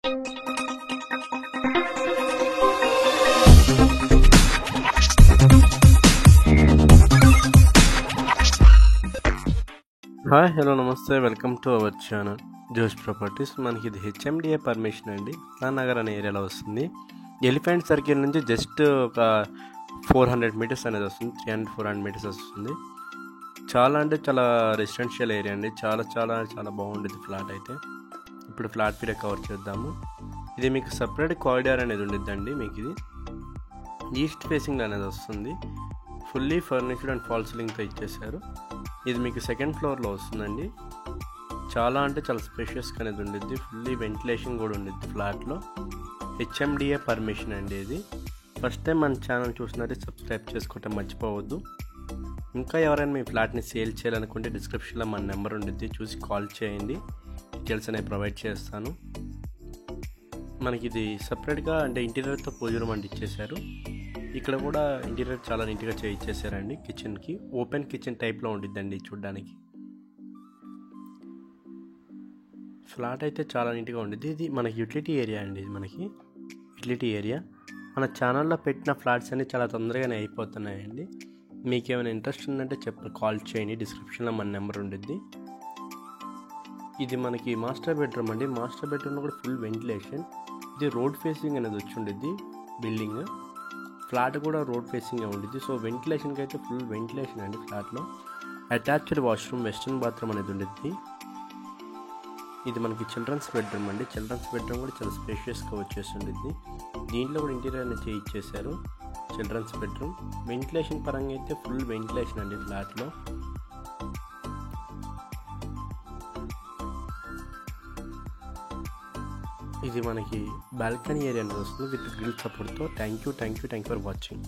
Hi hello నమస్తే welcome to our channel జోష్ properties. మనకి ఇది హెచ్ఎండిఏ పర్మిషన్ అండి. నగర్ అనే ఏరియాలో వస్తుంది. ఎలిఫెంట్ సర్కిల్ నుంచి జస్ట్ ఒక 400 మీటర్స్ అనేది వస్తుంది. 300-400 మీటర్స్ వస్తుంది. చాలా అంటే చాలా రెసిడెన్షియల్ ఏరియా అండి. చాలా చాలా చాలా బాగుండేది ఫ్లాట్ అయితే. ఇప్పుడు ఫ్లాట్ పీరియడ్ కవర్ చేద్దాము. ఇది మీకు సపరేట్ కారిడార్ అనేది ఉండిద్దండి. మీకు ఇది ఈస్ట్ ఫేసింగ్ అనేది వస్తుంది. ఫుల్లీ ఫర్నిష్డ్ అండ్ ఫాల్ సీలింగ్తో ఇచ్చేసారు. ఇది మీకు సెకండ్ ఫ్లోర్లో వస్తుందండి. చాలా అంటే చాలా స్పేషియస్గా అనేది ఉండిద్ది. ఫుల్లీ వెంటిలేషన్ కూడా ఉండిద్ది ఫ్లాట్లో. హెచ్ఎండిఏ పర్మిషన్ అండి ఇది. ఫస్ట్ టైం మన ఛానల్ చూసినట్టే సబ్స్క్రైబ్ చేసుకోవటం మర్చిపోవద్దు. ఇంకా ఎవరైనా మీ ఫ్లాట్ని సేల్ చేయాలనుకుంటే డిస్క్రిప్షన్లో మన నెంబర్ ఉండిద్ది, చూసి కాల్ చేయండి. డీటెయిల్స్ అనేవి ప్రొవైడ్ చేస్తాను. మనకి ఇది సపరేట్గా అంటే ఇంటీరియర్తో పూజ రూమ్ అంటే ఇచ్చేసారు. ఇక్కడ కూడా ఇంటీరియర్ చాలా నీట్గా చేయించేసారండి. కిచెన్కి ఓపెన్ కిచెన్ టైప్లో ఉండిద్దండి చూడ్డానికి. ఫ్లాట్ అయితే చాలా నీట్గా ఉండిద్ది. ఇది మనకి యూటిలిటీ ఏరియా అండి. ఇది మనకి యూటిలిటీ ఏరియా. మన ఛానల్లో పెట్టిన ఫ్లాట్స్ అన్నీ చాలా తొందరగానే అయిపోతున్నాయండి. మీకు ఏమైనా ఇంట్రెస్ట్ ఉందంటే కాల్ చేయండి. డిస్క్రిప్షన్లో మన నెంబర్ ఉండిద్ది. ఇది మనకి మాస్టర్ బెడ్రూమ్ అండి. మాస్టర్ బెడ్రూమ్లో కూడా ఫుల్ వెంటిలేషన్. ఇది రోడ్ ఫేసింగ్ అనేది వచ్చి ఉండిద్ది. బిల్డింగ్ ఫ్లాట్ కూడా రోడ్ ఫేసింగ్ ఉండిద్ది. సో వెంటిలేషన్కి అయితే ఫుల్ వెంటిలేషన్ అండి. ఫ్లాట్లో అటాచ్డ్ వాష్రూమ్, వెస్ట్రన్ బాత్రూమ్ అనేది ఉండిద్ది. ఇది మనకి చిల్డ్రన్స్ బెడ్రూమ్ అండి. చిల్డ్రన్స్ బెడ్రూమ్ కూడా చాలా స్పేషియస్గా వచ్చేసి ఉండిద్ది. దీంట్లో కూడా ఇంటీరియర్ అనేది చేయించేశారు. చిల్డ్రన్స్ బెడ్రూమ్ వెంటిలేషన్ పరంగా అయితే ఫుల్ వెంటిలేషన్ అండి ఫ్లాట్లో. ఇది మనకి బాల్కనీ ఏరియా అనేది వస్తుంది విత్ గ్రిల్ సపోర్ట్తో. Thank you for watching.